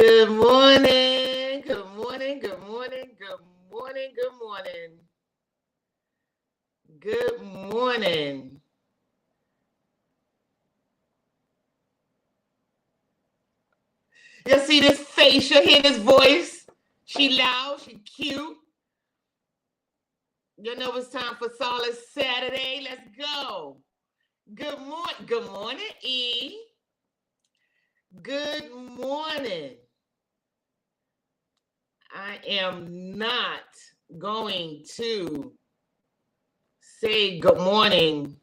Good morning, good morning, good morning, good morning, good morning. Good morning. You see this face, you hear this voice. She loud, she cute. You know it's time for Solace Saturday. Let's go. Good morning, E. Good morning. I am not going to say good morning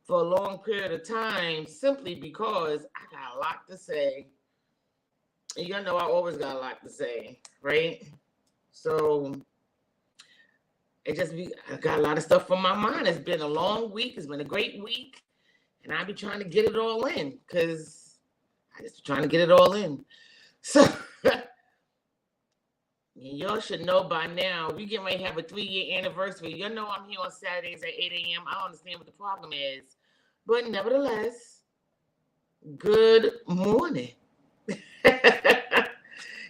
for a long period of time simply because I got a lot to say. And you know I always got a lot to say, right? So I got a lot of stuff on my mind. It's been a long week. It's been a great week. And I be trying to get it all in because I just be trying to get it all in. So y'all should know by now, we getting ready to have a 3-year anniversary. You know I'm here on Saturdays at 8 a.m. I don't understand what the problem is. But nevertheless, good morning.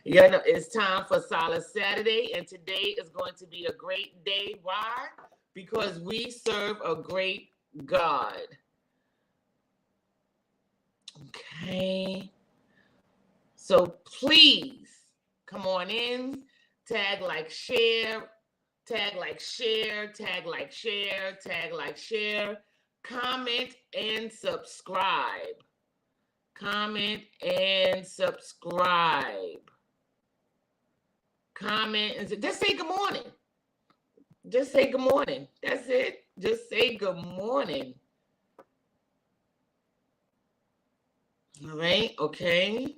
You know, it's time for Solace Saturday, and today is going to be a great day. Why? Because we serve a great God. Okay. So please come on in, tag, like, share, tag, like, share, tag, like, share, tag, like, share, comment, and subscribe. Comment and subscribe. Comment and just say good morning. Just say good morning. That's it. Just say good morning. All right. Okay.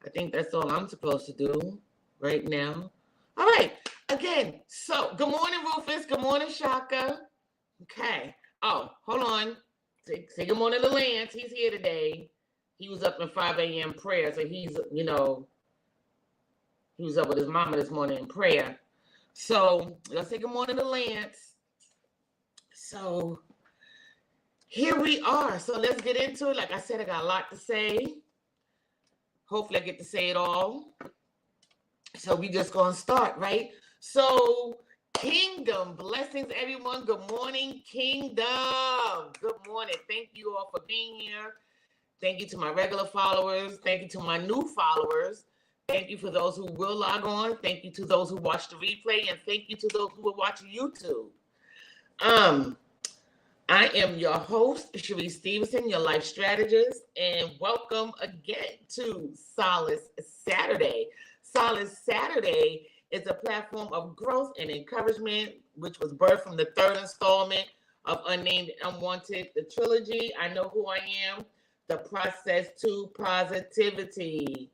I think that's all I'm supposed to do right now. All right. Again. So good morning, Rufus. Good morning, Shaka. Okay. Oh, hold on. Say good morning to Lance. He's here today. He was up in 5 a.m. prayer. So he's, he was up with his mama this morning in prayer. So let's say good morning to Lance. So here we are. So let's get into it. Like I said, I got a lot to say. Hopefully I get to say it all. So we just going to start, right? So kingdom blessings, everyone. Good morning, kingdom. Good morning. Thank you all for being here. Thank you to my regular followers. Thank you to my new followers. Thank you for those who will log on. Thank you to those who watch the replay. And thank you to those who will watch YouTube. I am your host, CHERISE Stevenson, your life strategist. And welcome again to Solace Saturday. Solace Saturday is a platform of growth and encouragement, which was birthed from the third installment of Unnamed and Unwanted, the trilogy. I Know Who I Am, the process to positivity.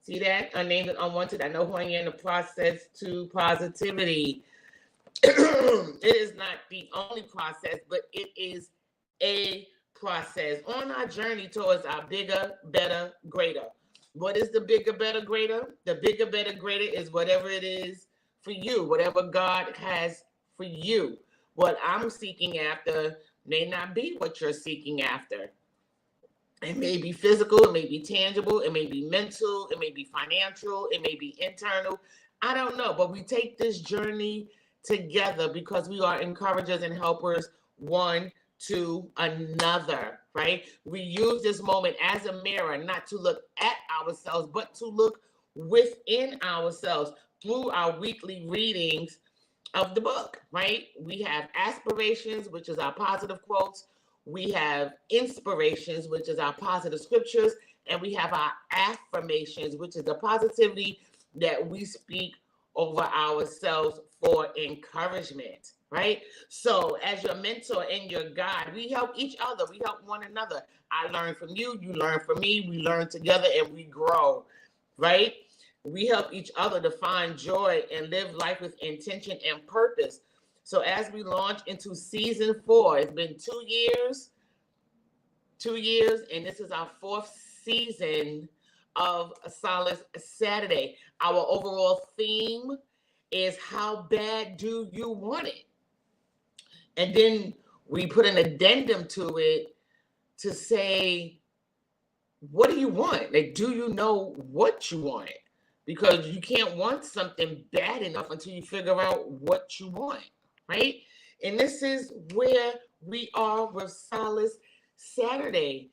See that? Unnamed and Unwanted. I Know Who I Am, the process to positivity. It is not the only process, but it is a process on our journey towards our bigger, better, greater. What is the bigger, better, greater? The bigger, better, greater is whatever it is for you, whatever God has for you. What I'm seeking after may not be what you're seeking after. It may be physical, it may be tangible, it may be mental, it may be financial, it may be internal. I don't know, but we take this journey together because we are encouragers and helpers one to another, right? We use this moment as a mirror, not to look at ourselves, but to look within ourselves through our weekly readings of the book, right? We have aspirations, which is our positive quotes. We have inspirations, which is our positive scriptures, and we have our affirmations, which is the positivity that we speak over ourselves for encouragement, right? So as your mentor and your guide, we help each other. We help one another. I learn from you, you learn from me, we learn together and we grow, right? We help each other to find joy and live life with intention and purpose. So as we launch into season 4, it's been 2 years, and this is our 4th season of Solace Saturday. Our overall theme is how bad do you want it? And then we put an addendum to it to say, what do you want? Like, do you know what you want? Because you can't want something bad enough until you figure out what you want, right? And this is where we are with Solace Saturday.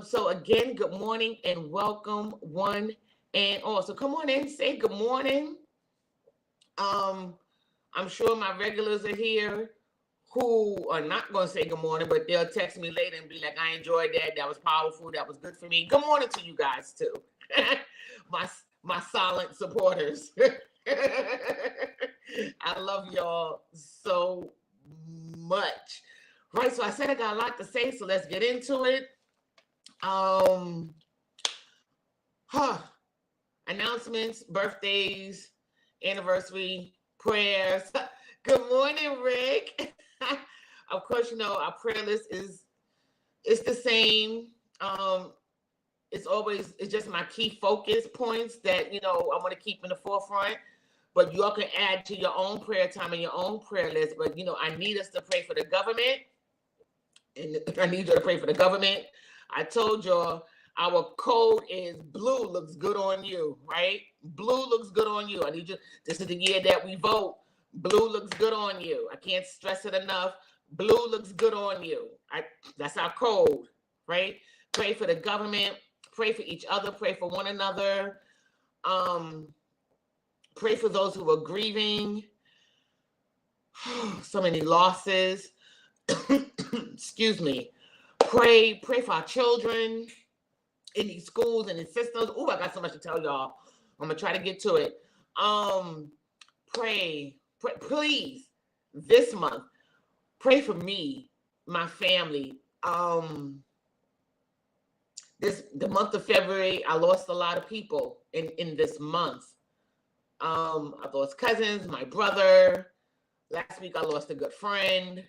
So again, good morning and welcome one and all. So come on in, say good morning. Um, I'm sure my regulars are here who are not going to say good morning, but they'll text me later and be like, I enjoyed that. That was powerful. That was good for me. Good morning to you guys too. my silent supporters. I love y'all so much. Right, so I said I got a lot to say, so let's get into it. Announcements, birthdays, anniversary, prayers. Good morning, Rick. Of course, you know our prayer list it's the same. It's just my key focus points that I want to keep in the forefront. But y'all can add to your own prayer time and your own prayer list. But I need us to pray for the government, and I need you to pray for the government. I told y'all our code is blue looks good on you, right? Blue looks good on you. I need you. This is the year that we vote. Blue looks good on you. I can't stress it enough. Blue looks good on you. That's our code, right? Pray for the government. Pray for each other. Pray for one another. Pray for those who are grieving. So many losses. Excuse me. Pray for our children in these schools and in systems. Oh, I got so much to tell y'all. I'm gonna try to get to it. Pray, please, this month. Pray for me, my family. The month of February, I lost a lot of people in this month. I lost cousins, my brother. Last week, I lost a good friend.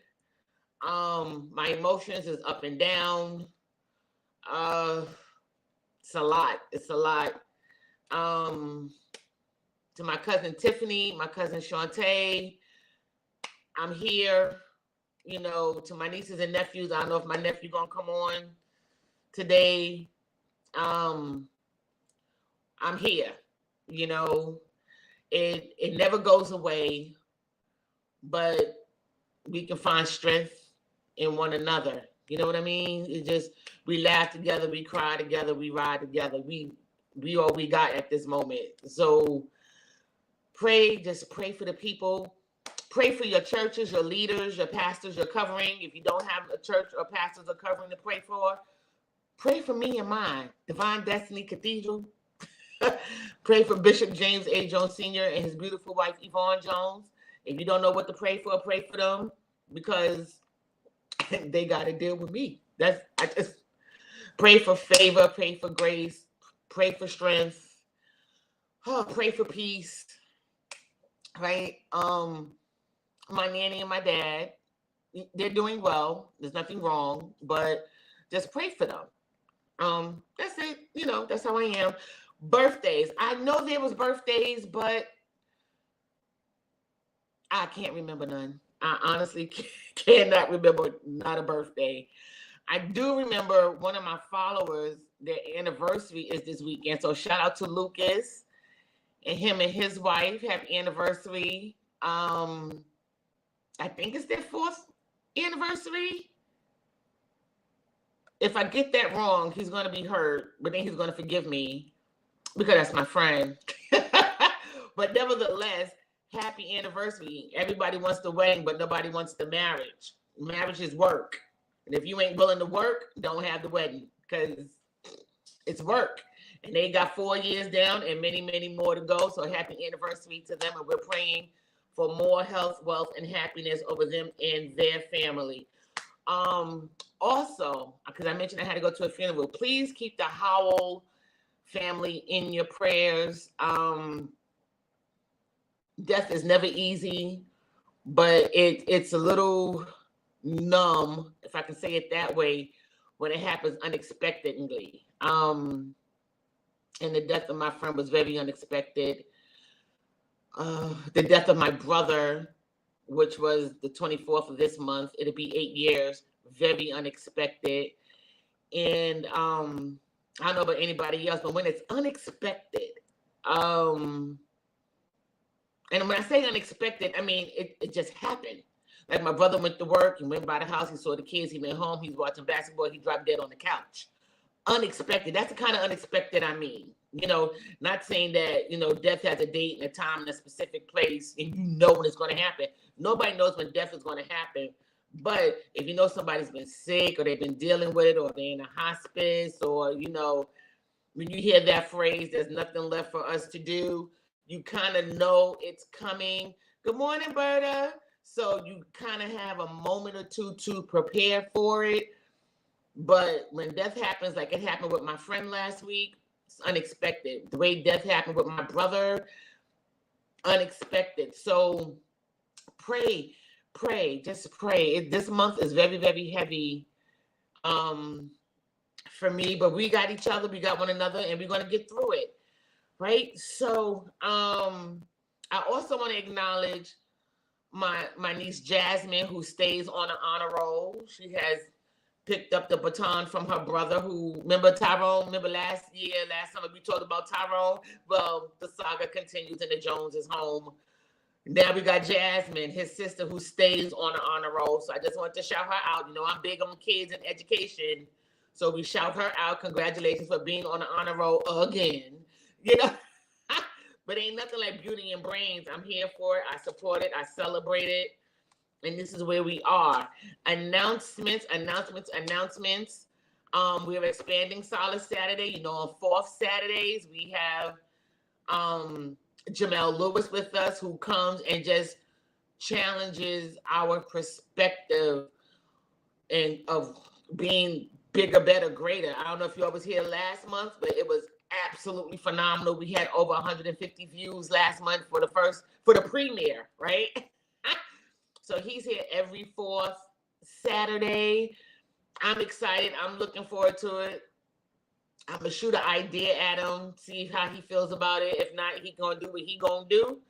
My emotions is up and down. It's a lot. It's a lot. To my cousin Tiffany, my cousin Shantae, I'm here. To my nieces and nephews, I don't know if my nephew gonna come on today. I'm here. It never goes away, but we can find strength in one another. You know what I mean? It just, we laugh together, we cry together, we ride together. We all we got at this moment. So just pray for the people. Pray for your churches, your leaders, your pastors, your covering. If you don't have a church or pastors or covering to pray for me and mine. Divine Destiny Cathedral. Pray for Bishop James A. Jones Sr. and his beautiful wife, Yvonne Jones. If you don't know what to pray for them because they got to deal with me. I just pray for favor, pray for grace, pray for strength, pray for peace, right? My nanny and my dad, they're doing well. There's nothing wrong, but just pray for them. That's it. That's how I am. Birthdays. I know there was birthdays, but I can't remember none. I honestly cannot remember not a birthday. I do remember one of my followers, their anniversary is this weekend. So shout out to Lucas and him and his wife. Happy anniversary. I think it's their 4th anniversary. If I get that wrong, he's going to be hurt, but then he's going to forgive me because that's my friend. But nevertheless, happy anniversary. Everybody wants the wedding, but nobody wants the marriage. Marriage is work. And if you ain't willing to work, don't have the wedding because it's work. And they got 4 years down and many, many more to go. So happy anniversary to them. And we're praying for more health, wealth, and happiness over them and their family. Also, because I mentioned I had to go to a funeral, please keep the Howell family in your prayers. Death is never easy, but it's a little numb, if I can say it that way, when it happens unexpectedly. And the death of my friend was very unexpected. The death of my brother, which was the 24th of this month, it'll be 8 years, very unexpected. And I don't know about anybody else, but when it's unexpected, um, and when I say unexpected, I mean it just happened. Like my brother went to work, he went by the house, he saw the kids, he went home, he was watching basketball, he dropped dead on the couch. Unexpected. That's the kind of unexpected I mean. Not saying that, death has a date and a time and a specific place and you know when it's going to happen. Nobody knows when death is going to happen. But if you know somebody's been sick or they've been dealing with it or they're in a hospice or, when you hear that phrase, there's nothing left for us to do, you kind of know it's coming. Good morning, Berta. So you kind of have a moment or two to prepare for it. But when death happens, like it happened with my friend last week, it's unexpected. The way death happened with my brother, unexpected. So pray, just pray. This month is very, very heavy for me, but we got each other, we got one another, and we're going to get through it, right? So I also want to acknowledge my niece Jasmine, who stays on an honor roll. She has picked up the baton from her brother, who, remember Tyrone? Remember last summer we talked about Tyrone? Well, the saga continues and the Jones is home. Now we got Jasmine, his sister, who stays on the honor roll. So I just want to shout her out. I'm big on kids and education. So we shout her out. Congratulations for being on the honor roll again. But ain't nothing like beauty and brains. I'm here for it. I support it. I celebrate it. And this is where we are. Announcements. We're expanding Solace Saturday. On fourth Saturdays, we have Jamel Lewis with us, who comes and just challenges our perspective and of being bigger, better, greater. I don't know if you all was here last month, but it was absolutely phenomenal. We had over 150 views last month for the premiere, right? So he's here every fourth Saturday. I'm excited. I'm looking forward to it. I'm going to shoot an idea at him, see how he feels about it. If not, he going to do what he going to do.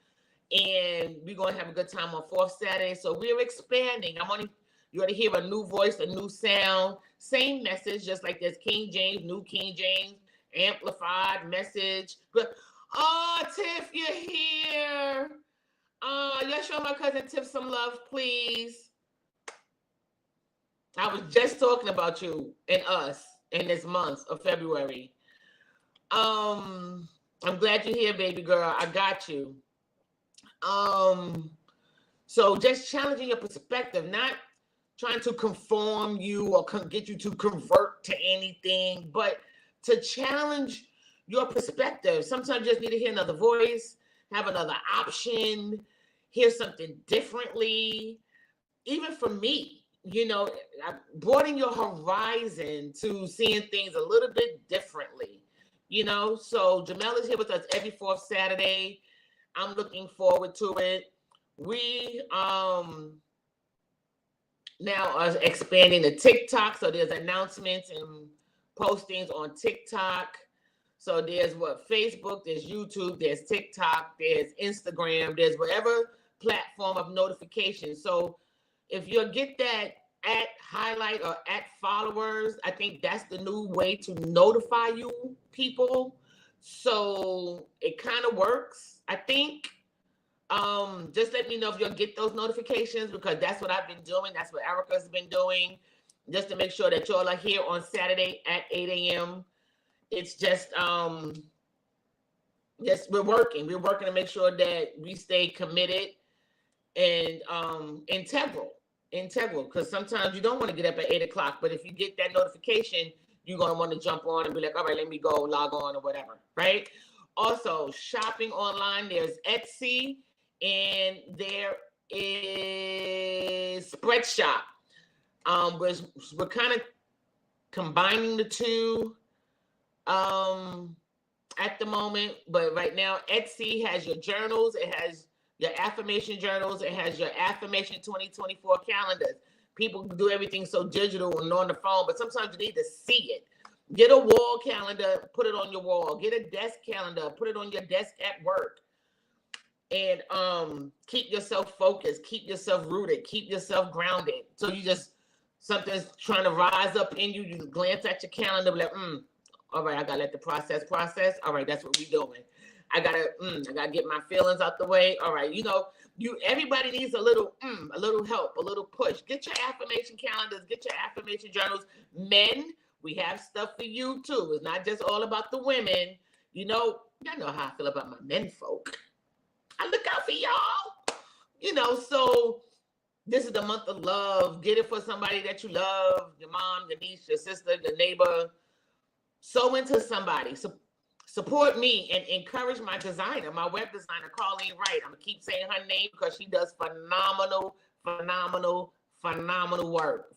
And we're going to have a good time on fourth Saturday. So we're expanding. You want to hear a new voice, a new sound. Same message, just like there's King James, New King James, amplified message. But, Tiff, you're here. Let's show my cousin Tiff some love, please. I was just talking about you and us in this month of February. I'm glad you're here, baby girl. I got you. So just challenging your perspective, not trying to conform you or get you to convert to anything, but to challenge your perspective. Sometimes you just need to hear another voice, have another option, hear something differently. Even for me, broaden your horizon to seeing things a little bit differently, So Jamel is here with us every fourth Saturday. I'm looking forward to it. We now are expanding the TikTok, so there's announcements and postings on TikTok. So there's Facebook, there's YouTube, there's TikTok, there's Instagram, there's whatever platform of notification. So if you get that at highlight or at followers, I think that's the new way to notify you people. So it kind of works, I think. Just let me know if you'll get those notifications, because that's what I've been doing. That's what Erica's been doing, just to make sure that y'all are here on Saturday at 8 a.m. It's just we're working. We're working to make sure that we stay committed and integral, because sometimes you don't want to get up at 8 o'clock, but if you get that notification, you're going to want to jump on and be like, all right, let me go log on or whatever, right? Also, shopping online, there's Etsy and there is Spreadshop. We're kind of combining the two at the moment, but right now Etsy has your journals, it has your affirmation journals, it has your affirmation 2024 calendars. People do everything so digital and on the phone, but sometimes you need to see it. Get a wall calendar, put it on your wall. Get a desk calendar, put it on your desk at work. And keep yourself focused, keep yourself rooted, keep yourself grounded. So something's trying to rise up in you, you glance at your calendar, be like, All right, I gotta let the process. All right, that's what we doing. I gotta get my feelings out the way. All right, everybody needs a little help, a little push. Get your affirmation calendars, get your affirmation journals. Men, we have stuff for you too. It's not just all about the women. Y'all know how I feel about my men folk. I look out for y'all. So this is the month of love. Get it for somebody that you love, your mom, your niece, your sister, your neighbor. Sow into somebody. Support me and encourage my designer, my web designer, Colleen Wright. I'm going to keep saying her name because she does phenomenal work.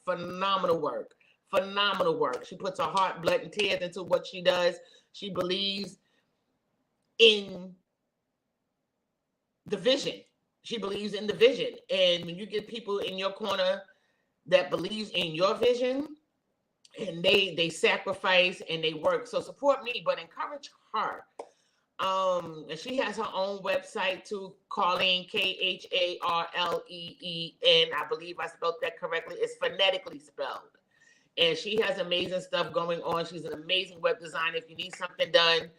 Phenomenal work. She puts her heart, blood, and tears into what she does. She believes in the vision. She believes in the vision. And when you get people in your corner that believes in your vision, and they sacrifice and they work. So support me, but encourage her. And she has her own website too, Colleen, Kharleen. I believe I spelled that correctly. It's phonetically spelled. And she has amazing stuff going on. She's an amazing web designer. If you need something done,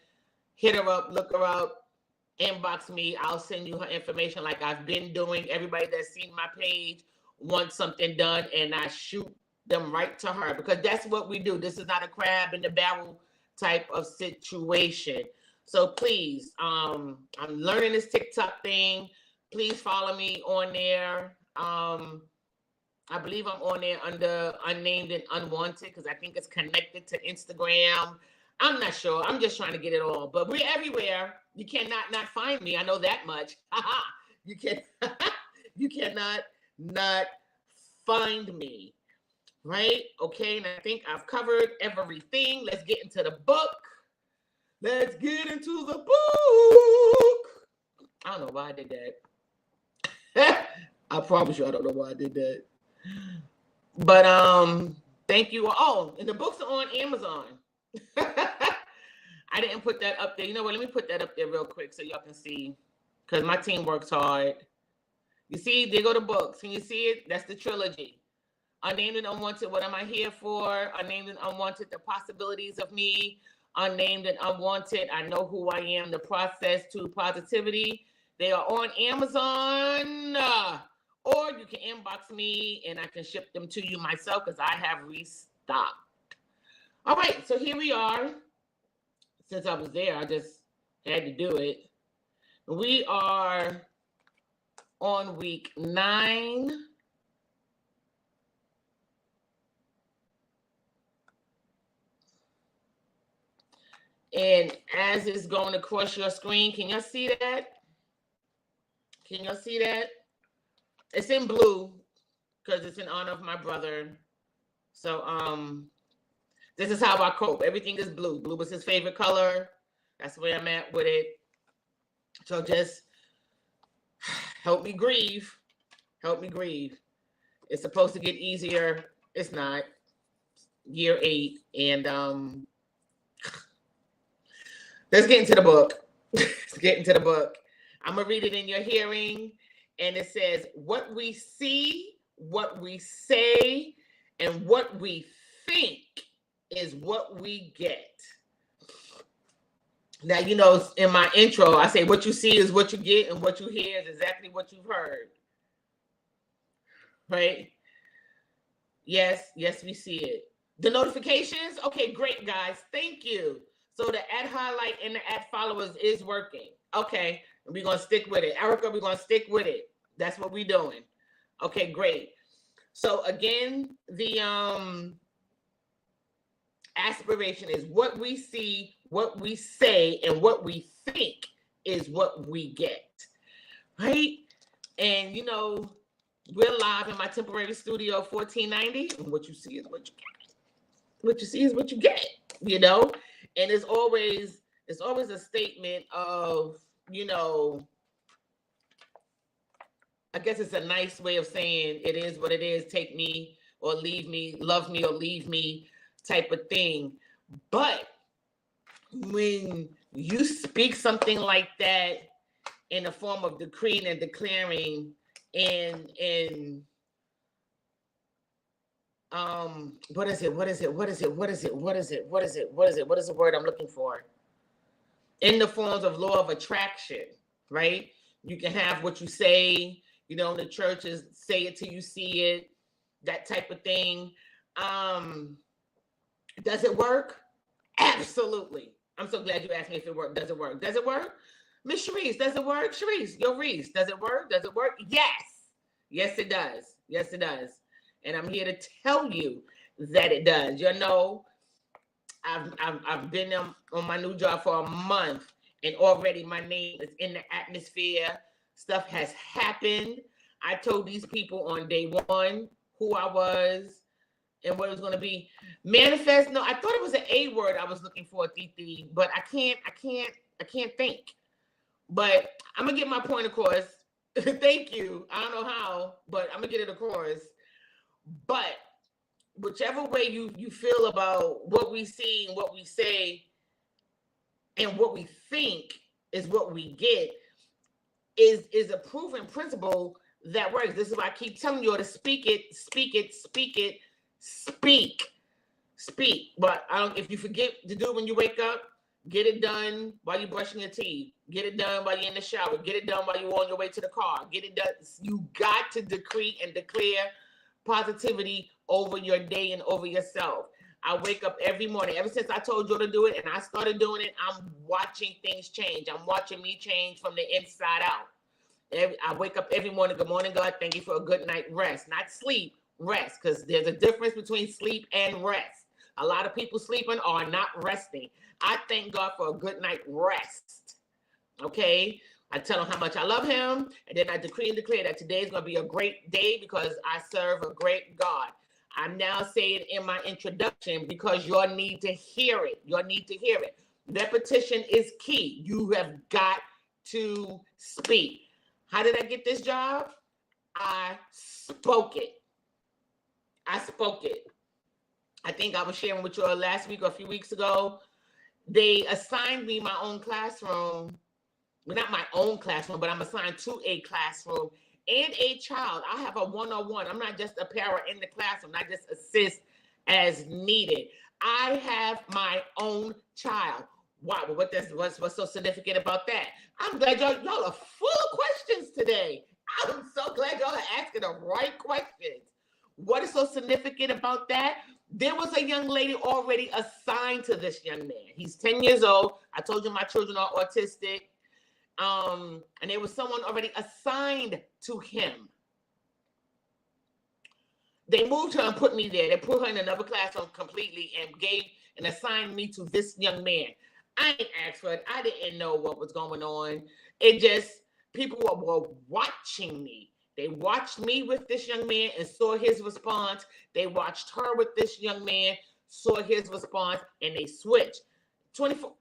hit her up, look her up, inbox me. I'll send you her information like I've been doing. Everybody that's seen my page wants something done, and I shoot them right to her because that's what we do. This is not a crab in the barrel type of situation. So please, I'm learning this TikTok thing. Please follow me on there. I believe I'm on there under unnamed and unwanted because I think it's connected to Instagram. I'm not sure. I'm just trying to get it all, but we're everywhere. You cannot not find me. I know that much. You cannot not find me. Right? Okay, and I think I've covered everything. Let's get into the book. Let's get into the book. I don't know why I did that. I promise you I don't know why I did that. But thank you. Oh, and the books are on Amazon. I didn't put that up there. You know what? Let me put that up there real quick so y'all can see. Because my team works hard. You see, there go the books. Can you see it? That's the trilogy. Unnamed and Unwanted, What Am I Here For? Unnamed and Unwanted, The Possibilities of Me. Unnamed and Unwanted, I Know Who I Am, The Process to Positivity. They are on Amazon. Or you can inbox me and I can ship them to you myself because I have restocked. All right, so here we are. Since I was there, I just had to do it. We are on week 9. And as it's going across your screen, can y'all see that? Can y'all see that? It's in blue because it's in honor of my brother. So this is how I cope. Everything is blue. Blue was his favorite color. That's where I'm at with it. So just help me grieve. Help me grieve. It's supposed to get easier. It's not. Year 8. And let's get into the book. Let's get into the book. I'm going to read it in your hearing. And it says, what we see, what we say, and what we think is what we get. Now, in my intro, I say what you see is what you get, and what you hear is exactly what you've heard. Right? Yes, we see it. The notifications? Okay, great, guys. Thank you. So the @highlight and the @followers is working. Okay, we're going to stick with it. Erica, we're going to stick with it. That's what we're doing. Okay, great. So again, the aspiration is what we see, what we say, and what we think is what we get. Right? And, we're live in my temporary studio, 1490. And what you see is what you get. What you see is what you get, And it's always a statement of, I guess it's a nice way of saying it is what it is. Take me or leave me, love me or leave me type of thing. But when you speak something like that in the form of decreeing and declaring and What is it? What is it? What is it? What is it? What is it? What is it? What is it? What is the word I'm looking for? In the forms of law of attraction, right? You can have what you say, in the churches, say it till you see it, that type of thing. Does it work? Absolutely. I'm so glad you asked me if it worked. Does it work? Does it work? Miss Cherise, does it work? Cherise, yo, Reese, does it work? Does it work? Yes. Yes, it does. Yes, it does. And I'm here to tell you that it does. I've been on my new job for a month, and already my name is in the atmosphere. Stuff has happened. I told these people on day one who I was and what it was going to be. Manifest. No, I thought it was an A word I was looking for, Titi, but I can't think. But I'm gonna get my point across. Thank you. I don't know how, but I'm gonna get it across. But whichever way you feel about what we see and what we say and what we think is what we get is a proven principle that works. This is why I keep telling you all to speak it, speak it, speak it, speak. But if you forget to do it when you wake up, get it done while you're brushing your teeth. Get it done while you're in the shower. Get it done while you're on your way to the car. Get it done. You got to decree and declare positivity over your day and over yourself. I wake up every morning. Ever since I told you to do it and I started doing it, I'm watching things change. I'm watching me change from the inside out. I wake up every morning. Good morning, God. Thank you for a good night rest. Not sleep, rest. Because there's a difference between sleep and rest. A lot of people sleeping are not resting. I thank God for a good night rest. Okay? I tell him how much I love him, and then I decree and declare that today is going to be a great day because I serve a great God. I'm now saying in my introduction because you'll need to hear it. You'll need to hear it. Repetition is key. You have got to speak. How did I get this job? I spoke it. I spoke it. I think I was sharing with you all last week or a few weeks ago. They assigned me my own classroom. Well, not my own classroom, but I'm assigned to a classroom and a child. I have a one-on-one. I'm not just a para in the classroom. I just assist as needed. I have my own child. Wow, what's so significant about that? I'm glad y'all are full of questions today. I'm so glad y'all are asking the right questions. What is so significant about that? There was a young lady already assigned to this young man. He's 10 years old. I told you my children are autistic. And there was someone already assigned to him. They moved her and put me there. They put her in another classroom completely and assigned me to this young man. I ain't asked for it. I didn't know what was going on. It just, people were watching me. They watched me with this young man and saw his response. They watched her with this young man, saw his response, and they switched. 24,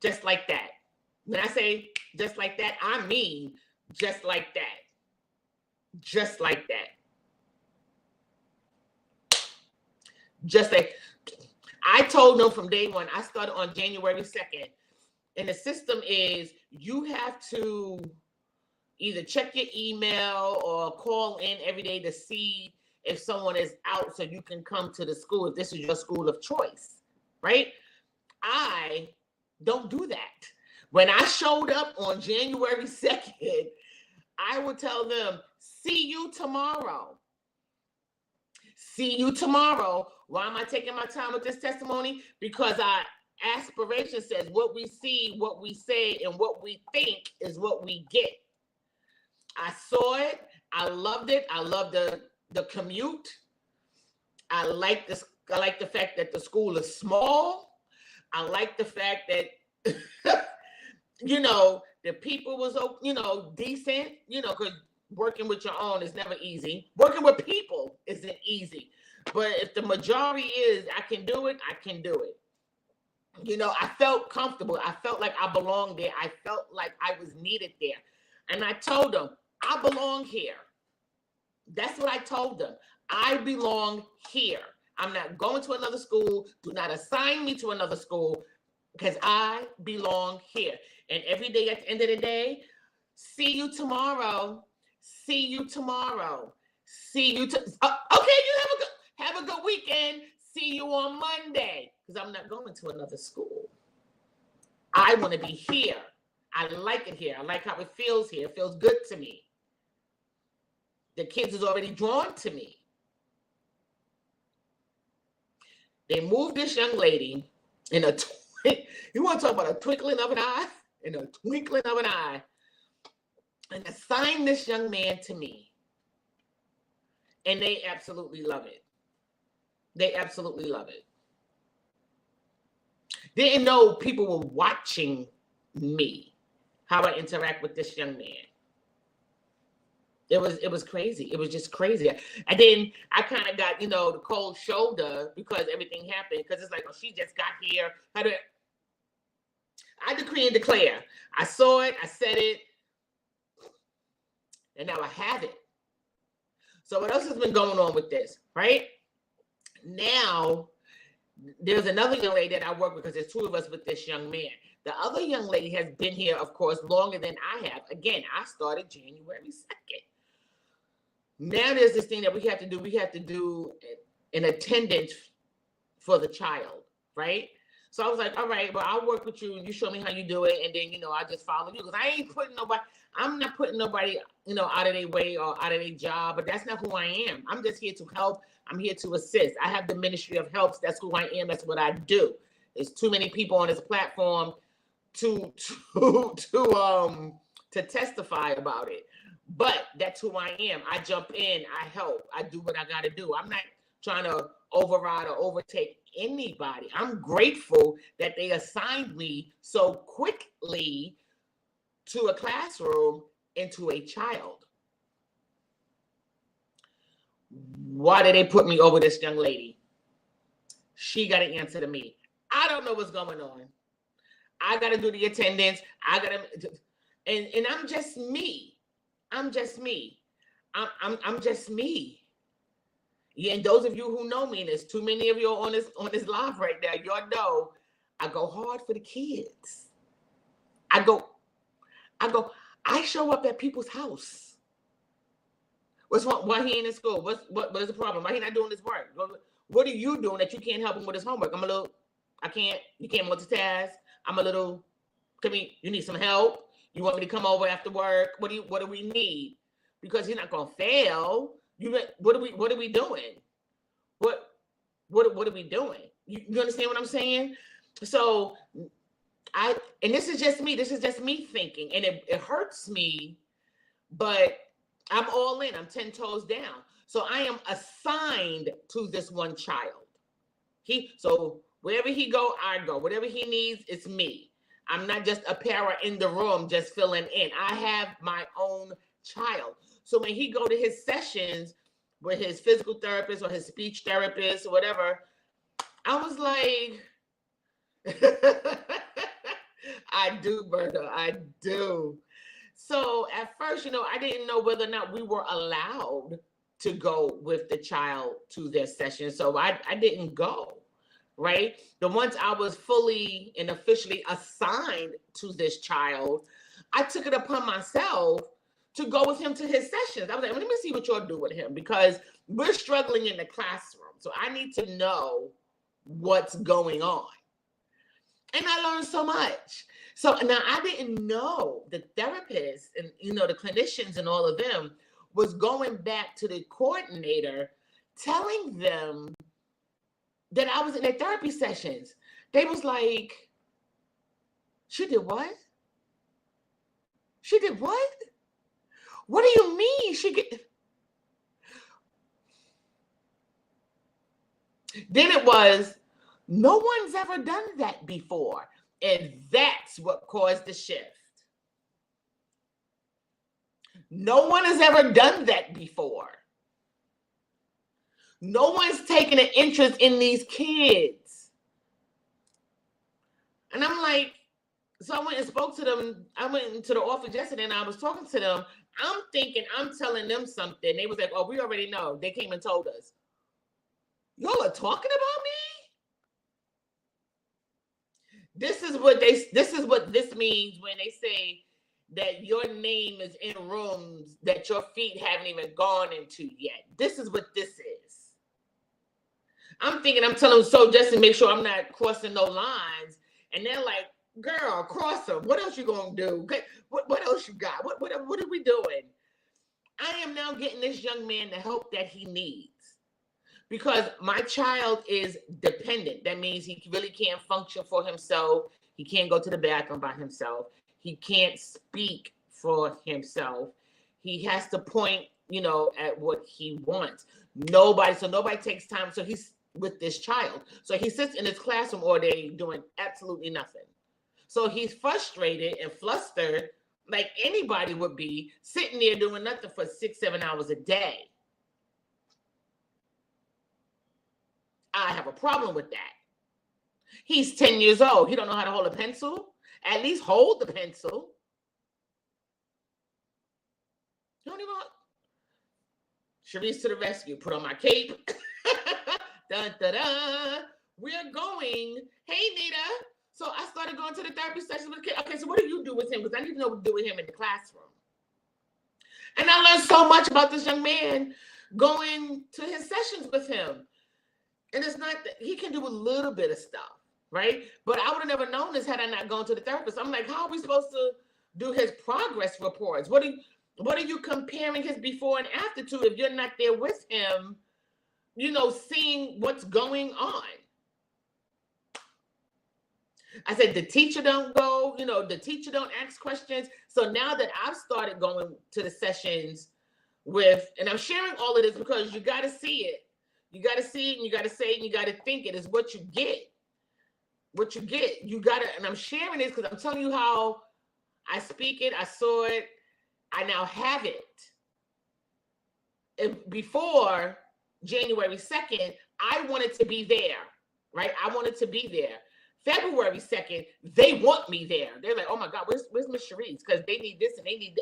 just like that. When I say just like that, I mean just like that. Just like that. Just like, I told them from day one, I started on January 2nd. And the system is you have to either check your email or call in every day to see if someone is out so you can come to the school if this is your school of choice, right? I don't do that. When I showed up on January 2nd, I would tell them, see you tomorrow. See you tomorrow. Why am I taking my time with this testimony? Because our aspiration says what we see, what we say, and what we think is what we get. I saw it. I loved it. I love the commute. I like this. I like the fact that the school is small. I like the fact that the people was decent. Because working with your own is never easy. Working with people isn't easy. But if the majority is I can do it, I can do it. I felt comfortable. I felt like I belonged there. I felt like I was needed there. And I told them, I belong here. That's what I told them. I belong here. I'm not going to another school. Do not assign me to another school because I belong here. And every day at the end of the day, see you tomorrow. See you tomorrow. See you. Okay, you have a see you on Monday, because I'm not going to another school. I want to be here. I like it here. I like how it feels here. It feels good to me. The kids is already drawn to me. They moved this young lady in a, you want to talk about a twinkling of an eye? In a twinkling of an eye. And assigned this young man to me. And they absolutely love it. They absolutely love it. Didn't know people were watching me, how I interact with this young man. It was crazy. It was just crazy. And then I kind of got, the cold shoulder because everything happened. Because it's like, oh, she just got here. I decree and declare. I saw it. I said it. And now I have it. So what else has been going on with this, right? Now, there's another young lady that I work with because there's two of us with this young man. The other young lady has been here, of course, longer than I have. Again, I started January 2nd. Now there's this thing that we have to do. We have to do an attendance for the child, right? So I was like, all right, well, I'll work with you and you show me how you do it. And then, I just follow you because I ain't putting nobody, I'm not putting nobody, out of their way or out of their job, but that's not who I am. I'm just here to help. I'm here to assist. I have the ministry of helps. That's who I am. That's what I do. There's too many people on this platform to testify about it. But that's who I am. I jump in, I help, I do what I got to do. I'm not trying to override or overtake anybody. I'm grateful that they assigned me so quickly to a classroom and to a child. Why did they put me over this young lady? She got to answer to me. I don't know what's going on. I got to do the attendance. And I'm just me. I'm just me. I'm just me. Yeah, and those of you who know me, and there's too many of you on this live right now, y'all know I go hard for the kids. I show up at people's house. What's wrong? Why he ain't in school? What is the problem? Why he not doing his work? What are you doing that you can't help him with his homework? You can't multitask. You need some help? You want me to come over after work? What do we need? Because he's not gonna fail. What are we doing? What are we doing? You understand what I'm saying? So and this is just me. This is just me thinking, and it hurts me, but I'm all in. I'm 10 toes down. So I am assigned to this one child. So wherever he go, I go. Whatever he needs, it's me. I'm not just a para in the room just filling in. I have my own child. So when he go to his sessions with his physical therapist or his speech therapist or whatever, I was like, I do, Bertha, I do. So at first, I didn't know whether or not we were allowed to go with the child to their session. So I didn't go. Right? The once I was fully and officially assigned to this child, I took it upon myself to go with him to his sessions. I was like, let me see what y'all do with him because we're struggling in the classroom. So I need to know what's going on. And I learned so much. So now I didn't know the therapists and, the clinicians and all of them was going back to the coordinator, telling them that I was in their therapy sessions. They was like, she did what? She did what? What do you mean? Then it was, no one's ever done that before. And that's what caused the shift. No one has ever done that before. No one's taking an interest in these kids. And I'm like, so I went and spoke to them. I went into the office yesterday and I was talking to them. I'm thinking I'm telling them something. They was like, oh, we already know. They came and told us. Y'all are talking about me? This is what this means when they say that your name is in rooms that your feet haven't even gone into yet. This is what this is. I'm thinking, I'm telling them so just to make sure I'm not crossing no lines. And they're like, girl, cross them. What else you gonna do? What else you got? What are we doing? I am now getting this young man the help that he needs because my child is dependent. That means he really can't function for himself. He can't go to the bathroom by himself. He can't speak for himself. He has to point, at what he wants. Nobody takes time. So he's with this child. So he sits in his classroom all day doing absolutely nothing. So he's frustrated and flustered like anybody would be sitting there doing nothing for 6-7 hours a day. I have a problem with that. He's 10 years old. He don't know how to hold a pencil. At least hold the pencil. Don't even. CHERISE to the rescue. Put on my cape. Dun, dun, dun. We're going. Hey, Nita. So I started going to the therapy session with the kid. Okay, so what do you do with him? Because I need to know what to do with him in the classroom. And I learned so much about this young man going to his sessions with him. And it's not that he can do a little bit of stuff, right? But I would have never known this had I not gone to the therapist. I'm like, how are we supposed to do his progress reports? What are you comparing his before and after to if you're not there with him, seeing what's going on? I said, the teacher don't go, the teacher don't ask questions. So now that I've started going to the sessions and I'm sharing all of this because you got to see it. You got to see it and you got to say it and you got to think it is what you get. What you get. You got to, and I'm sharing this because I'm telling you how I speak it. I saw it. I now have it. Before January 2nd, I wanted to be there, right? I wanted to be there. February 2nd, they want me there. They're like, oh my God, where's Miss CHERISE? Because they need this and they need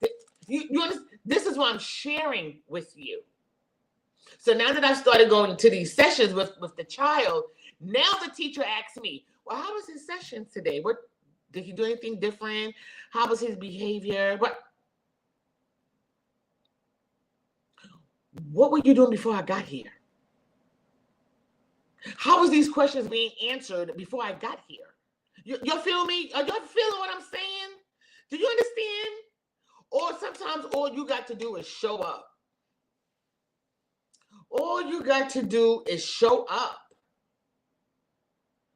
that. You understand? This is what I'm sharing with you. So now that I've started going to these sessions with the child, now the teacher asks me, well, how was his session today? What did he do anything different? How was his behavior? What were you doing before I got here? How was these questions being answered before I got here? You feel me? Are y'all feeling what I'm saying? Do you understand? Or sometimes all you got to do is show up. All you got to do is show up.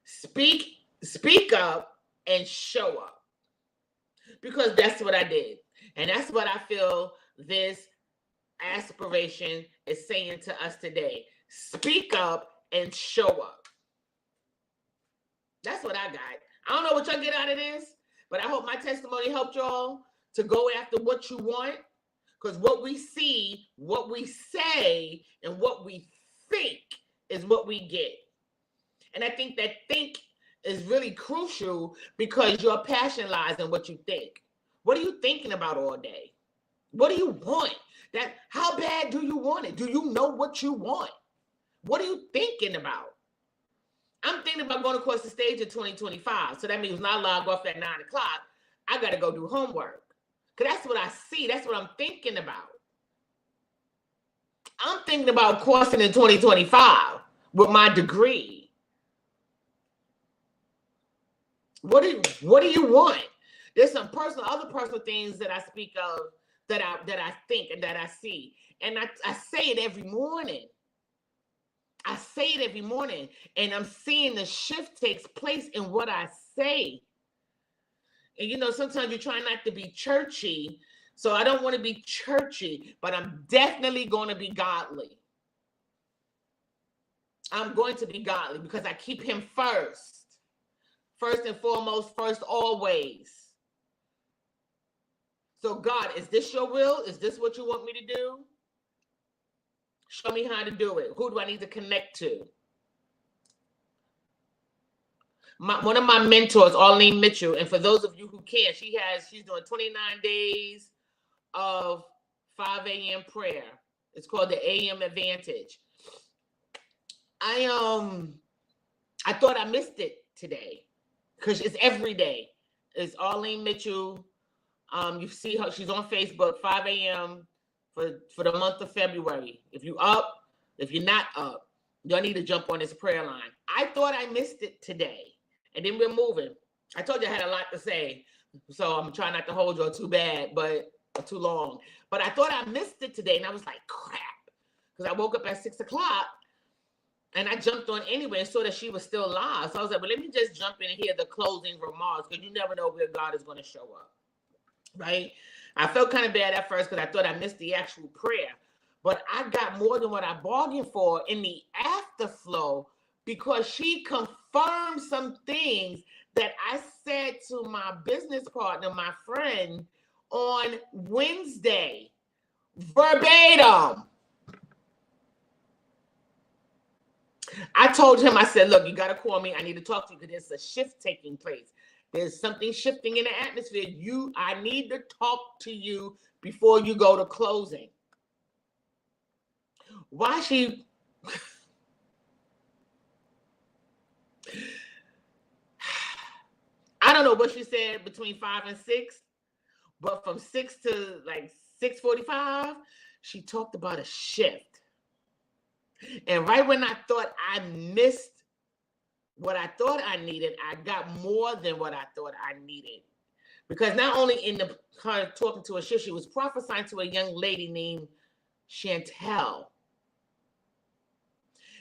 Speak up and show up. Because that's what I did. And that's what I feel this aspiration is saying to us today. Speak up and show up. That's what I got. I don't know what y'all get out of this, but I hope my testimony helped y'all to go after what you want. Because what we see, what we say, and what we think is what we get. And I think that think is really crucial because your passion lies in what you think. What are you thinking about all day? What do you want? How bad do you want it? Do you know what you want? What are you thinking about? I'm thinking about going across the stage in 2025. So that means when I log off at 9 o'clock, I got to go do homework. Because that's what I see. That's what I'm thinking about. I'm thinking about crossing in 2025 with my degree. What do you want? There's some other personal things that I speak of that I think and that I see. And I say it every morning. I say it every morning. And I'm seeing the shift takes place in what I say. And sometimes you're trying not to be churchy. So I don't want to be churchy, but I'm definitely going to be godly. I'm going to be godly because I keep him first. First and foremost, first always. So God, is this your will? Is this what you want me to do? Show me how to do it. Who do I need to connect to? One of my mentors, Arlene Mitchell, and for those of you who can't, she's doing 29 days of 5 a.m. prayer. It's called the AM Advantage. I thought I missed it today because it's every day. It's Arlene Mitchell. You see her, she's on Facebook, 5 a.m. for the month of February. If you're up, if you're not up, y'all need to jump on this prayer line. I thought I missed it today, and then we're moving. I told you I had a lot to say, so I'm trying not to hold y'all too bad, but too long. But I thought I missed it today, and I was like, crap, because I woke up at 6 o'clock, and I jumped on anyway and saw that she was still live. So I was like, well, let me just jump in and hear the closing remarks, because you never know where God is going to show up, right? I felt kind of bad at first because I thought I missed the actual prayer, but I got more than what I bargained for in the afterflow, because she confirmed some things that I said to my business partner, my friend, on Wednesday, verbatim. I told him, I said, look, you got to call me. I need to talk to you because there's a shift taking place. There's something shifting in the atmosphere. I need to talk to you before you go to closing. Why she... I don't know what she said between 5 and 6, but from 6 to like 6:45, she talked about a shift. And right when I thought I missed what I thought I needed, I got more than what I thought I needed. Because not only in her talking to a shift, she was prophesying to a young lady named Chantel.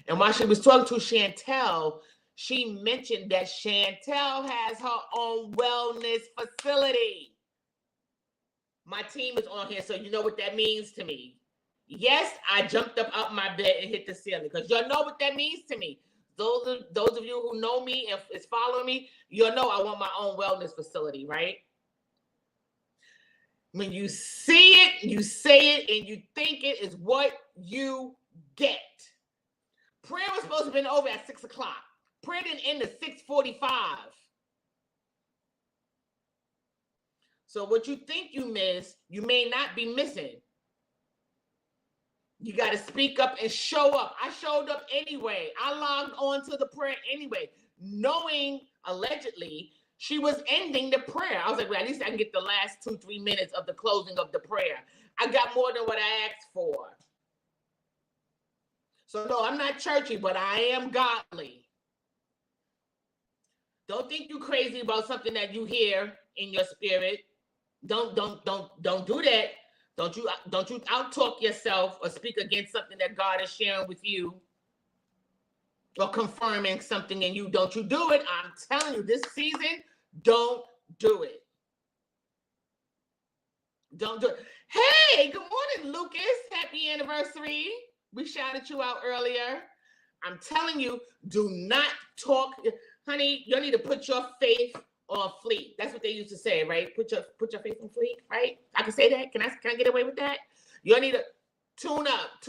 And while she was talking to Chantel, she mentioned that Chantel has her own wellness facility. My team is on here, so you know what that means to me. Yes, I jumped up out my bed and hit the ceiling, because y'all know what that means to me. Those of you who know me and is following me, you'll know I want my own wellness facility, right? When you see it, you say it, and you think it is what you get. Prayer was supposed to have been over at 6 o'clock. Prayer didn't end at 6:45. So what you think you missed, you may not be missing. You got to speak up and show up. I showed up anyway. I logged on to the prayer anyway, knowing allegedly she was ending the prayer. I was like, well, at least I can get the last 2-3 minutes of the closing of the prayer. I got more than what I asked for. So no, I'm not churchy, but I am godly. Don't think you crazy about something that you hear in your spirit. Don't do that. Don't you out-talk yourself or speak against something that God is sharing with you or confirming something in you. Don't you do it. I'm telling you, this season, don't do it. Don't do it. Hey, good morning, Lucas. Happy anniversary. We shouted you out earlier. I'm telling you, do not talk. Honey, you need to put your faith on fleek. That's what they used to say, right? Put your faith on fleek, right? I can say that. Can I get away with that? You need to turn up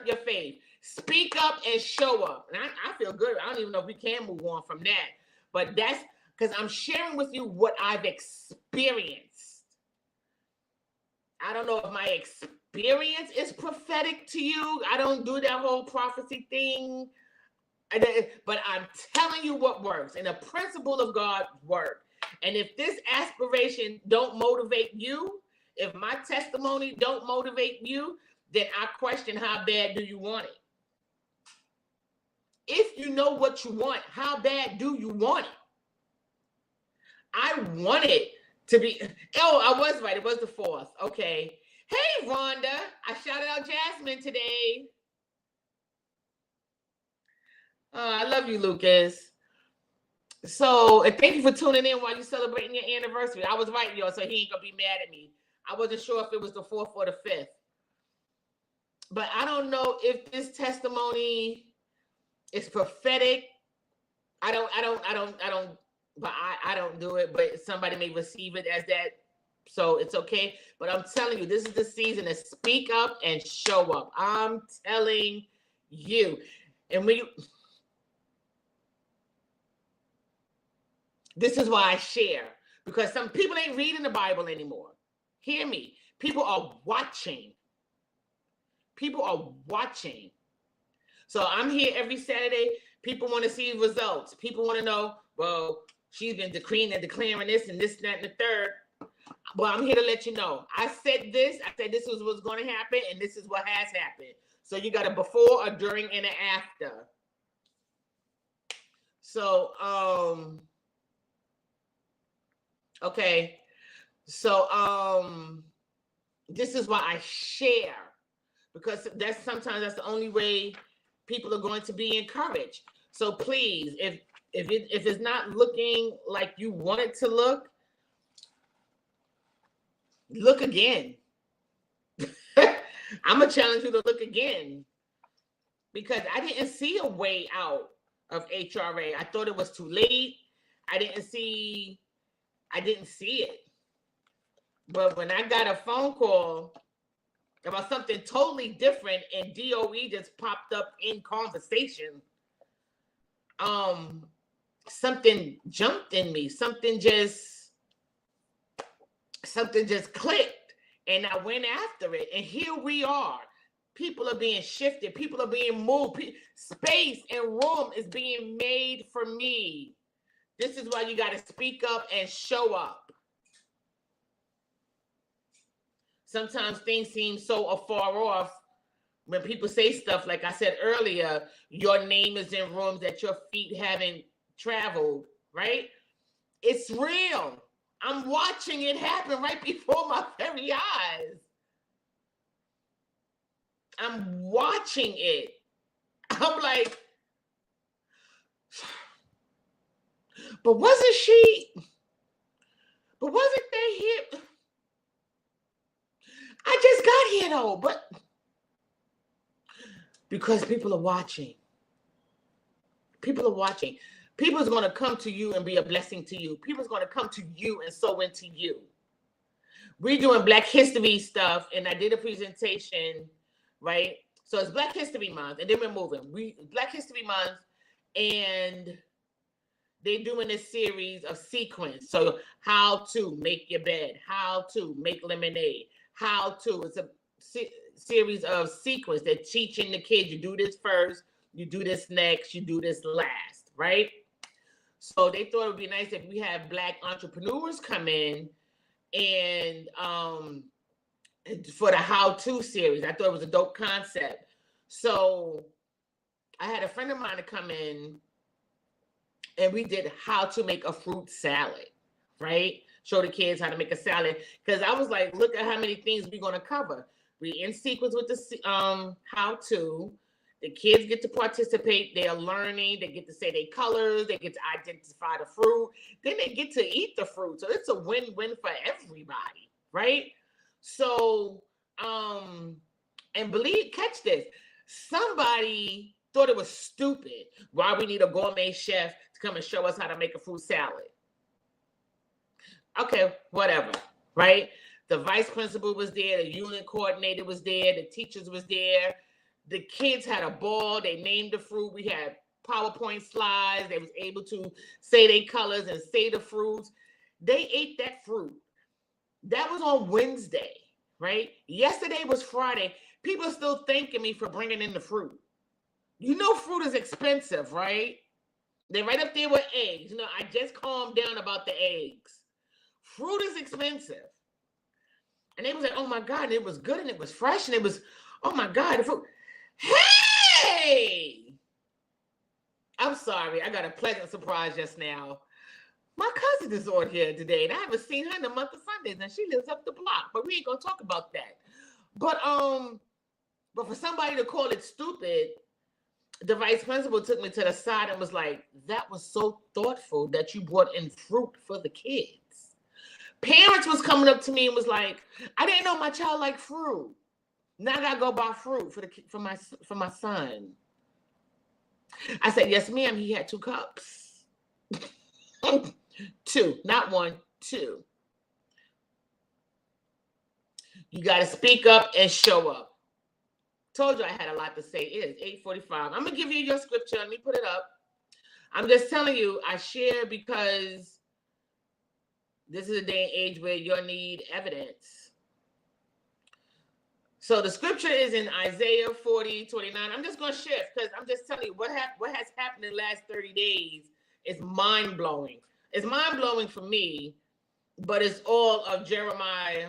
your faith. Speak up and show up. And I feel good. I don't even know if we can move on from that. But that's because I'm sharing with you what I've experienced. I don't know if my experience is prophetic to you. I don't do that whole prophecy thing. But I'm telling you what works, and the principle of God works. And if this aspiration don't motivate you, if my testimony don't motivate you, then I question how bad do you want it? If you know what you want, how bad do you want it? I want it to be, I was right. It was the 4th. Okay. Hey, Rhonda. I shouted out Jasmine today. I love you, Lucas. So, and thank you for tuning in while you're celebrating your anniversary. I was right, y'all, so he ain't going to be mad at me. I wasn't sure if it was the 4th or the 5th. But I don't know if this testimony is prophetic. I don't do it, but somebody may receive it as that. So it's okay. But I'm telling you, this is the season to speak up and show up. I'm telling you. And this is why I share, because some people ain't reading the Bible anymore. Hear me. People are watching. So I'm here every Saturday. People want to see results. People want to know, well, she's been decreeing and declaring this and this, that, and the third. Well, I'm here to let you know. I said this was what's going to happen, and this is what has happened. So you got a before, a during, and an after. So, okay. So, this is why I share, because sometimes that's the only way people are going to be encouraged. So please, if it's not looking like you want it to look again. I'm gonna challenge you to look again, because I didn't see a way out of HRA. I thought it was too late. I didn't see it. But when I got a phone call about something totally different and DOE just popped up in conversation, something jumped in me. Something just clicked, and I went after it. And here we are. People are being shifted. People are being moved. Space and room is being made for me. This is why you got to speak up and show up. Sometimes things seem so afar off when people say stuff like I said earlier, your name is in rooms that your feet haven't traveled, right? It's real. I'm watching it happen right before my very eyes. I'm watching it. I'm like, but wasn't they here? I just got here though, but because people are watching. People are watching. People's going to come to you and be a blessing to you. People's going to come to you and sow into you. We're doing Black History stuff, and I did a presentation, right? So it's Black History Month, and then we're moving. Black History Month, and they're doing this series of sequence. So how to make your bed, how to make lemonade, it's a series of sequence. They're teaching the kids, you do this first, you do this next, you do this last, right? So they thought it would be nice if we have Black entrepreneurs come in and for the how-to series. I thought it was a dope concept. So I had a friend of mine to come in, and we did how to make a fruit salad, right? Show the kids how to make a salad. Because I was like, look at how many things we're going to cover. We in sequence with the how-to. The kids get to participate. They are learning. They get to say their colors. They get to identify the fruit. Then they get to eat the fruit. So it's a win-win for everybody, right? So, and catch this. Somebody thought it was stupid why we need a gourmet chef to come and show us how to make a fruit salad. Okay, whatever, right? The vice principal was there. The unit coordinator was there. The teachers was there. The kids had a ball. They named the fruit. We had PowerPoint slides. They was able to say their colors and say the fruits. They ate that fruit. That was on Wednesday, right? Yesterday was Friday. People are still thanking me for bringing in the fruit. You know fruit is expensive, right? They're right up there with eggs. You know, I just calmed down about the eggs. Fruit is expensive. And they was like, oh my God, and it was good and it was fresh and it was, oh my God, the fruit. Hey! I'm sorry, I got a pleasant surprise just now. My cousin is on here today, and I haven't seen her in a month of Sundays, and she lives up the block, but we ain't gonna talk about that. But for somebody to call it stupid, the vice principal took me to the side and was like, that was so thoughtful that you brought in fruit for the kids. Parents was coming up to me and was like, I didn't know my child liked fruit. Now I gotta go buy fruit for my son. I said, yes, ma'am. He had 2 cups. 2, not 1, 2. You got to speak up and show up. Told you I had a lot to say. It is 8:45. I'm going to give you your scripture. Let me put it up. I'm just telling you, I share because this is a day and age where you'll need evidence. So the scripture is in Isaiah 40:29. I'm just going to shift because I'm just telling you what has happened in the last 30 days is mind-blowing. It's mind-blowing for me, but it's all of Jeremiah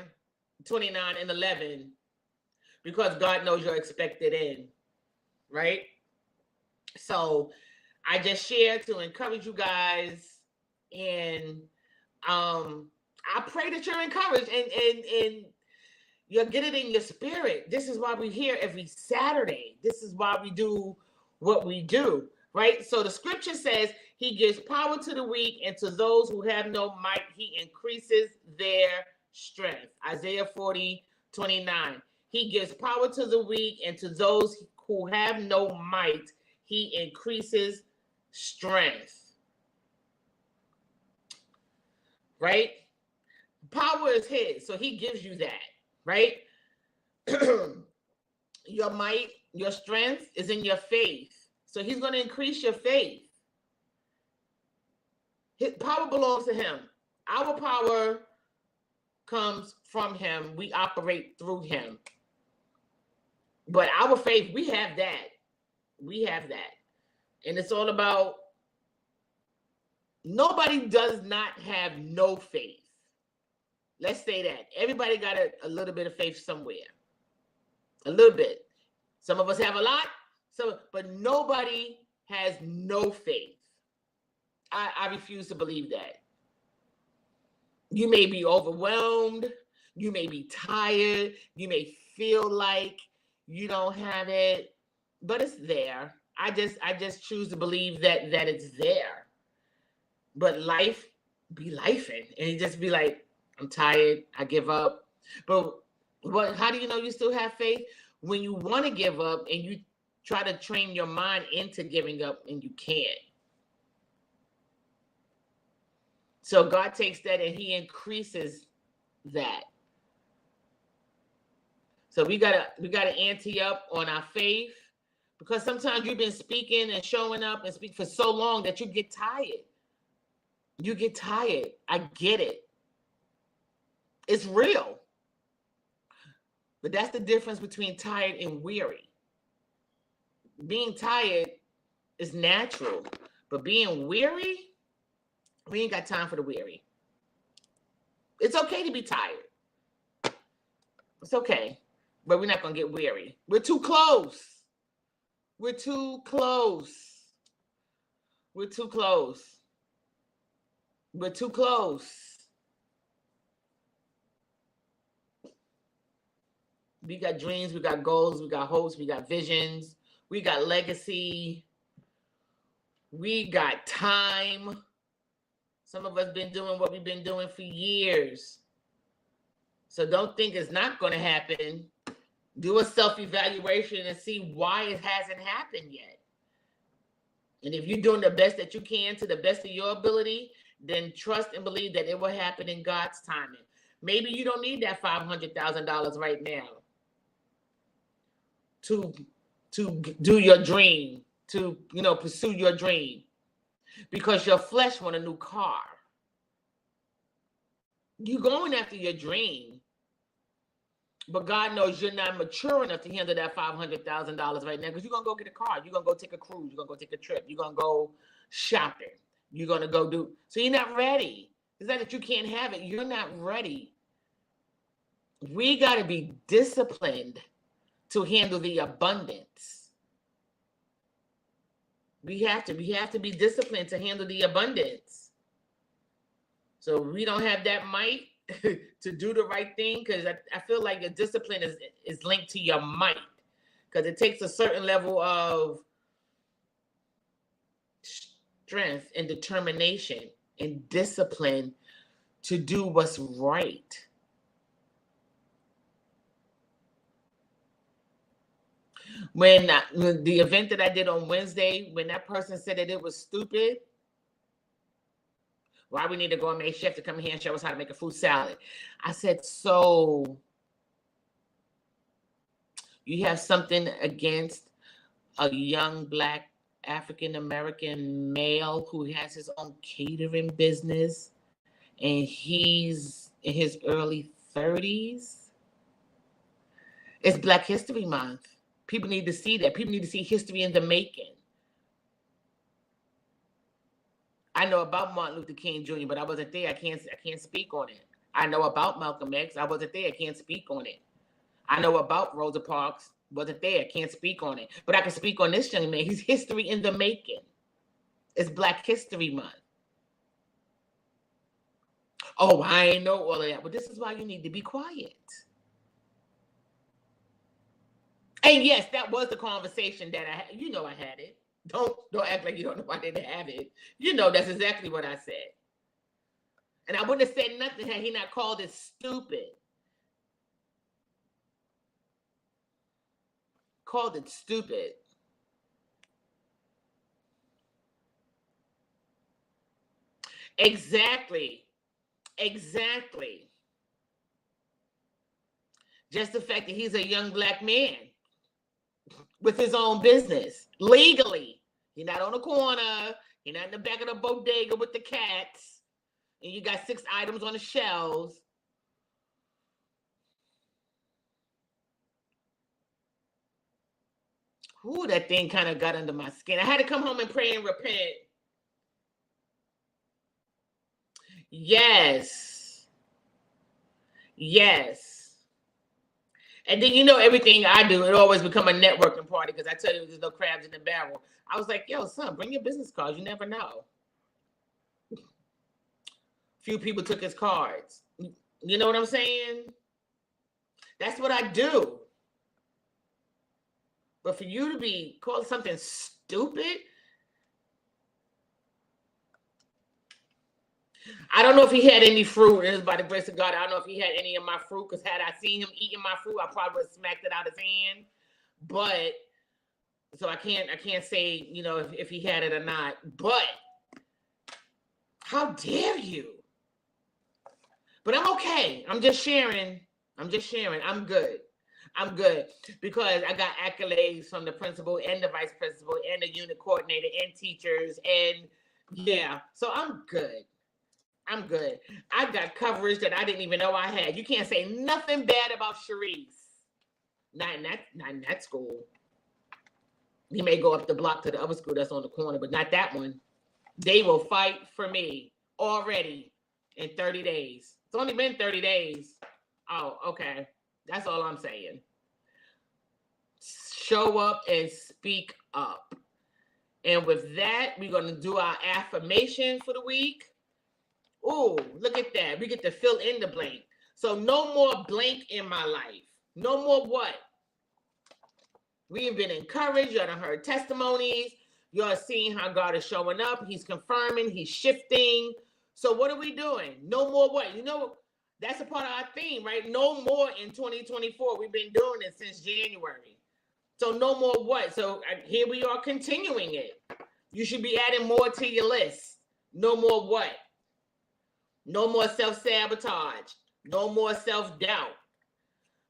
29:11. because God knows you're expected in, right? So I just share to encourage you guys, and I pray that you're encouraged and you'll get it in your spirit. This is why we're here every Saturday. This is why we do what we do, right? So the scripture says he gives power to the weak, and to those who have no might, he increases their strength. Isaiah 40:29. He gives power to the weak, and to those who have no might, he increases strength. Right? Power is his, so he gives you that, right? Your might, your strength is in your faith. So he's going to increase your faith. His power belongs to him. Our power comes from him. We operate through him. But our faith, we have that. We have that. And it's all about, nobody does not have no faith. Let's say that. Everybody got a little bit of faith somewhere. A little bit. Some of us have a lot, but nobody has no faith. I refuse to believe that. You may be overwhelmed. You may be tired. You may feel like you don't have it, but it's there. I just choose to believe that it's there. But life be lifing, and you just be like, I'm tired. I give up. But how do you know you still have faith? When you want to give up and you try to train your mind into giving up and you can't. So God takes that and he increases that. So we gotta ante up on our faith, because sometimes you've been speaking and showing up and speak for so long that you get tired. You get tired. I get it. It's real. But that's the difference between tired and weary. Being tired is natural, but being weary, we ain't got time for the weary. It's okay to be tired. It's okay, but we're not going to get weary. We're too close. We're too close. We're too close. We're too close. We got dreams, we got goals, we got hopes, we got visions, we got legacy, we got time. Some of us been doing what we've been doing for years. So don't think it's not going to happen. Do a self-evaluation and see why it hasn't happened yet. And if you're doing the best that you can to the best of your ability, then trust and believe that it will happen in God's timing. Maybe you don't need that $500,000 right now to do your dream, to pursue your dream, because your flesh want a new car. You're going after your dream, but God knows you're not mature enough to handle that $500,000 right now, because you're gonna go get a car, you're gonna go take a cruise, you're gonna go take a trip, you're gonna go shopping, you're gonna go do. So you're not ready. It's not that you can't have it. You're not ready. We got to be disciplined to handle the abundance. We have to be disciplined to handle the abundance. So we don't have that might to do the right thing, because I feel like the discipline is linked to your might, because it takes a certain level of strength and determination and discipline to do what's right. When the event that I did on Wednesday, when that person said that it was stupid, why we need to go and make chef to come here and show us how to make a fruit salad, I said, so you have something against a young Black African-American male who has his own catering business and he's in his early 30s? It's Black History Month. People need to see that. People need to see history in the making. I know about Martin Luther King Jr., but I wasn't there. I can't speak on it. I know about Malcolm X. I wasn't there. I can't speak on it. I know about Rosa Parks. Wasn't there. Can't speak on it. But I can speak on this young man. He's history in the making. It's Black History Month. Oh, I ain't know all of that. But this is why you need to be quiet. And yes, that was the conversation that I had. You know I had it. Don't act like you don't know I didn't have it. You know that's exactly what I said. And I wouldn't have said nothing had he not called it stupid. Called it stupid. Exactly. Just the fact that he's a young Black man with his own business, legally. He's not on the corner. He's not in the back of the bodega with the cats. And you got 6 items on the shelves. Ooh, that thing kind of got under my skin. I had to come home and pray and repent. Yes. And then everything I do, it always become a networking party because I tell you there's no crabs in the barrel. I was like, yo, son, bring your business cards. You never know. Few people took his cards. You know what I'm saying? That's what I do. But for you to be called something stupid, I don't know if he had any fruit. It was by the grace of God. I don't know if he had any of my fruit, because had I seen him eating my fruit, I probably would have smacked it out his hand. But so I can't say, if he had it or not. But how dare you? But I'm okay. I'm just sharing. I'm good. Because I got accolades from the principal and the vice principal and the unit coordinator and teachers. And yeah, so I'm good. I got coverage that I didn't even know I had. You can't say nothing bad about CHERISE. Not in that school. He may go up the block to the other school that's on the corner, but not that one. They will fight for me already in 30 days. It's only been 30 days. Oh, okay. That's all I'm saying. Show up and speak up. And with that, we're going to do our affirmation for the week. Oh, look at that. We get to fill in the blank. So no more blank in my life. No more what? We've been encouraged. Y'all done heard testimonies. Y'all seeing how God is showing up. He's confirming. He's shifting. So what are we doing? No more what? That's a part of our theme, right? No more in 2024. We've been doing it since January. So no more what? So here we are continuing it. You should be adding more to your list. No more what? No more self-sabotage. No more self-doubt.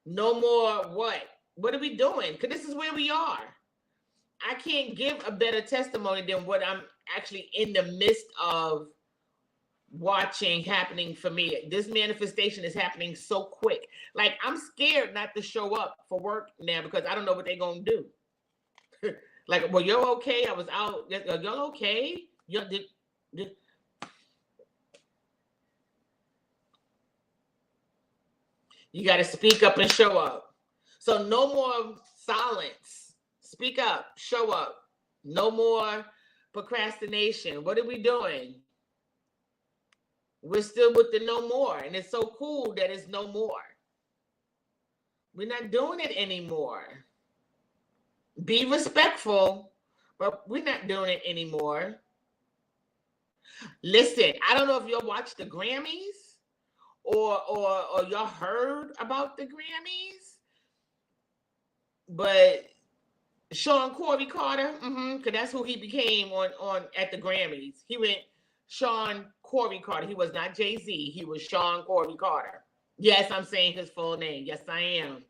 No more what? What are we doing? Because this is where we are. I can't give a better testimony than what I'm actually in the midst of watching happening for me. This manifestation is happening so quick. Like, I'm scared not to show up for work now because I don't know what they're going to do. Like, well, you're okay. I was out. Y'all okay? You got to speak up and show up. So no more silence. Speak up, show up. No more procrastination. What are we doing? We're still with the no more. And it's so cool that it's no more. We're not doing it anymore. Be respectful, but we're not doing it anymore. Listen, I don't know if y'all watched the Grammys or y'all heard about the Grammys, but Sean Corey Carter, because that's who he became on at the Grammys. He went Sean Corey Carter. He was not Jay-Z. He was Sean Corey Carter. Yes, I'm saying his full name. Yes, I am.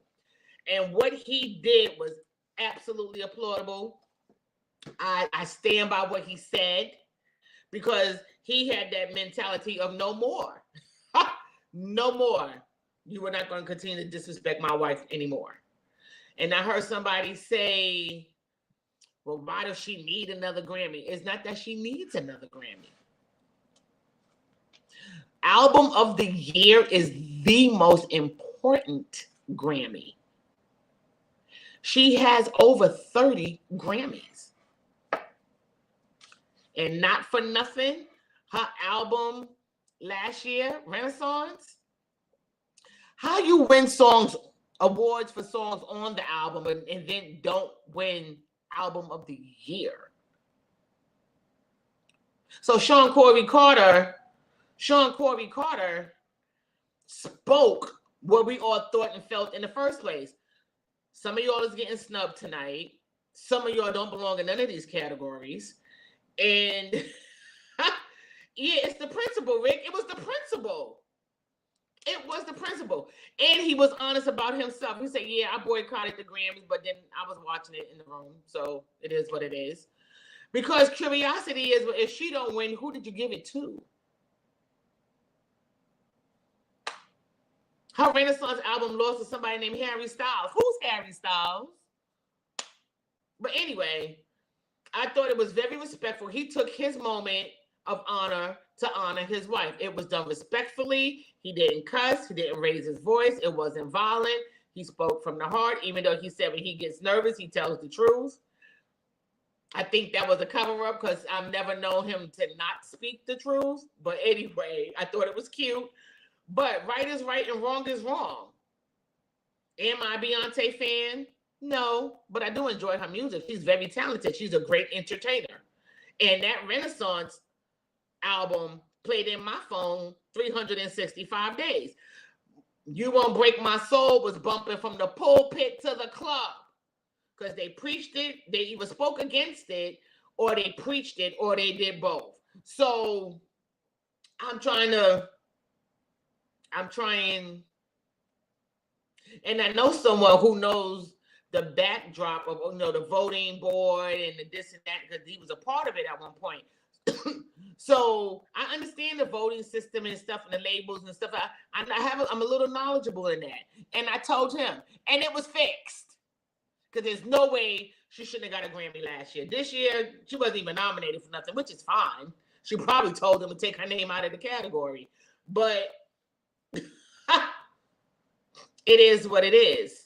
And what he did was absolutely applaudable. I stand by what he said because he had that mentality of no more. No more. You are not going to continue to disrespect my wife anymore. And I heard somebody say, well, why does she need another Grammy? It's not that she needs another Grammy. Album of the Year is the most important Grammy. She has over 30 Grammys. And not for nothing, her album last year, Renaissance, how you win awards for songs on the album and then don't win album of the year. So Sean Corey Carter spoke what we all thought and felt in the first place. Some of y'all is getting snubbed tonight. Some of y'all don't belong in none of these categories. And yeah, it's the principle, Rick. It was the principle. It was the principle. And he was honest about himself. He said, yeah, I boycotted the Grammys, but then I was watching it in the room. So it is what it is. Because curiosity is, if she don't win, who did you give it to? Her Renaissance album lost to somebody named Harry Styles. Who's Harry Styles? But anyway, I thought it was very respectful. He took his moment of honor to honor his wife. It was done respectfully. He didn't cuss. He didn't raise his voice. It wasn't violent. He spoke from the heart, even though he said when he gets nervous, he tells the truth. I think that was a cover-up because I've never known him to not speak the truth. But anyway, I thought it was cute. But right is right and wrong is wrong. Am I a Beyonce fan? No, but I do enjoy her music. She's very talented. She's a great entertainer. And that Renaissance album played in my phone 365 days. You Won't Break My Soul was bumping from the pulpit to the club because they preached it. They either spoke against it or they preached it or they did both. So I'm trying, and I know someone who knows the backdrop of, the voting board and the this and that, because he was a part of it at one point. So I understand the voting system and stuff and the labels and stuff. I'm a little knowledgeable in that. And I told him, and it was fixed. Because there's no way she shouldn't have got a Grammy last year. This year, she wasn't even nominated for nothing, which is fine. She probably told them to take her name out of the category. But it is what it is.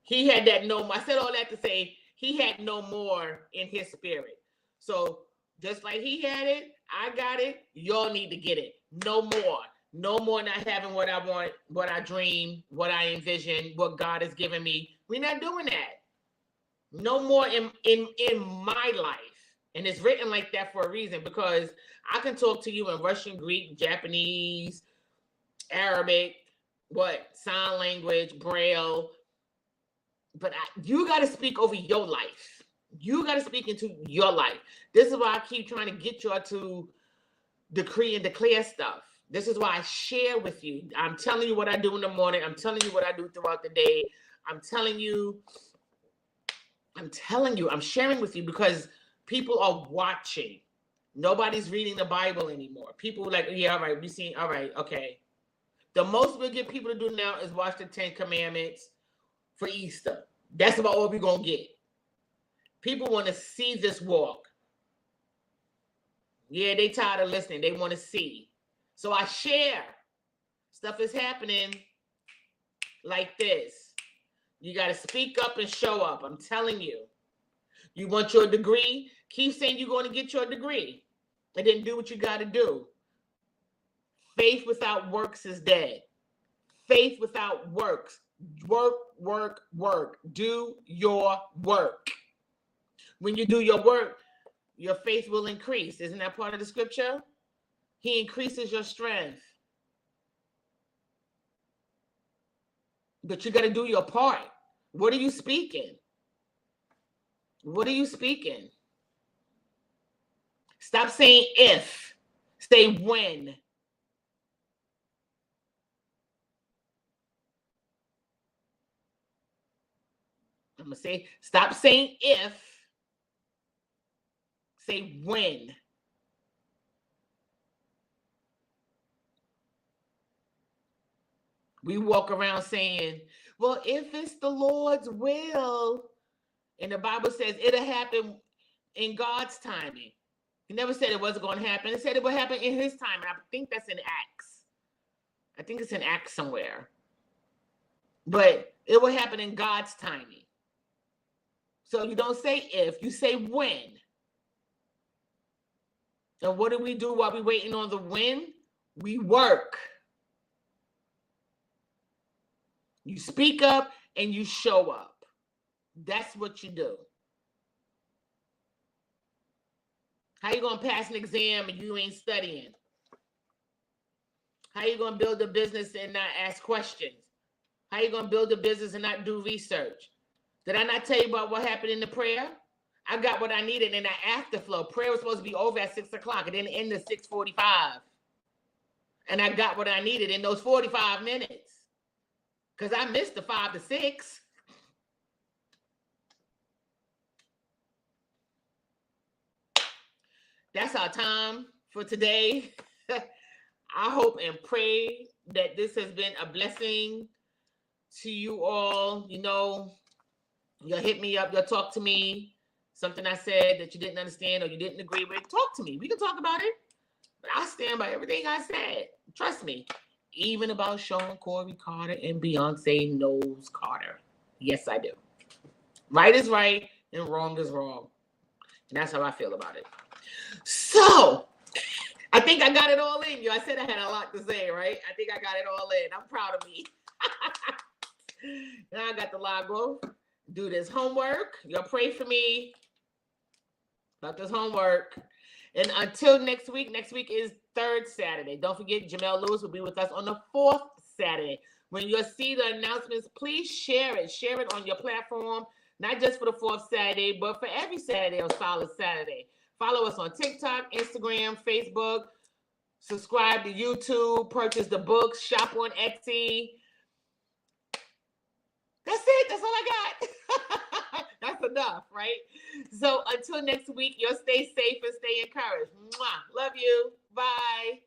He had that no more. I said all that to say he had no more in his spirit. So just like he had it, I got it. Y'all need to get it. No more. No more not having what I want, what I dream, what I envision, what God has given me. We're not doing that. No more in my life. And it's written like that for a reason, because I can talk to you in Russian, Greek, Japanese, Arabic, sign language, Braille. But you got to speak over your life. You got to speak into your life. This is why I keep trying to get y'all to decree and declare stuff. This is why I share with you. I'm telling you what I do in the morning. I'm telling you what I do throughout the day. I'm telling you, I'm sharing with you because people are watching. Nobody's reading the Bible anymore. People are like, yeah, all right, all right, okay. The most we'll get people to do now is watch the 10 Commandments for Easter. That's about all we're going to get. People want to see this walk. Yeah, they tired of listening. They want to see. So I share. Stuff is happening like this. You got to speak up and show up. I'm telling you. You want your degree? Keep saying you're going to get your degree. And then do what you got to do. Faith without works is dead. Faith without works. Work, work, work. Do your work. When you do your work, your faith will increase. Isn't that part of the scripture? He increases your strength. But you got to do your part. What are you speaking? What are you speaking? Stop saying if. Say when. I'm going to say, stop saying if. Say when. We walk around saying, well, if it's the Lord's will, and the Bible says it'll happen in God's timing. He never said it wasn't going to happen. It said it would happen in his time. And I think that's in Acts. I think it's in Acts somewhere. But it will happen in God's timing. So you don't say if, you say when. And what do we do while we're waiting on the when? We work. You speak up and you show up. That's what you do. How you going to pass an exam and you ain't studying? How you going to build a business and not ask questions? How you going to build a business and not do research? Did I not tell you about what happened in the prayer? I got what I needed in the afterflow. Prayer was supposed to be over at 6 o'clock. It didn't end at 6:45. And I got what I needed in those 45 minutes. Because I missed the 5 to 6. That's our time for today. I hope and pray that this has been a blessing to you all. You know, you'll hit me up, you'll talk to me. Something I said that you didn't understand or you didn't agree with, talk to me. We can talk about it. But I stand by everything I said. Trust me. Even about Sean Corey Carter and Beyonce knows Carter. Yes, I do. Right is right and wrong is wrong. And that's how I feel about it. So, I think I got it all in you. I said I had a lot to say, right? I think I got it all in. I'm proud of me. Now I got to log off, do this homework. Y'all pray for me about this homework. And until next week is third Saturday. Don't forget, Jamel Lewis will be with us on the fourth Saturday. When you see the announcements, please share it. Share it on your platform, not just for the fourth Saturday, but for every Saturday on Solace Saturday. Follow us on TikTok, Instagram, Facebook. Subscribe to YouTube. Purchase the books. Shop on Etsy. That's it. That's all I got. That's enough, right? So until next week, you'll stay safe and stay encouraged. Mwah. Love you. Bye.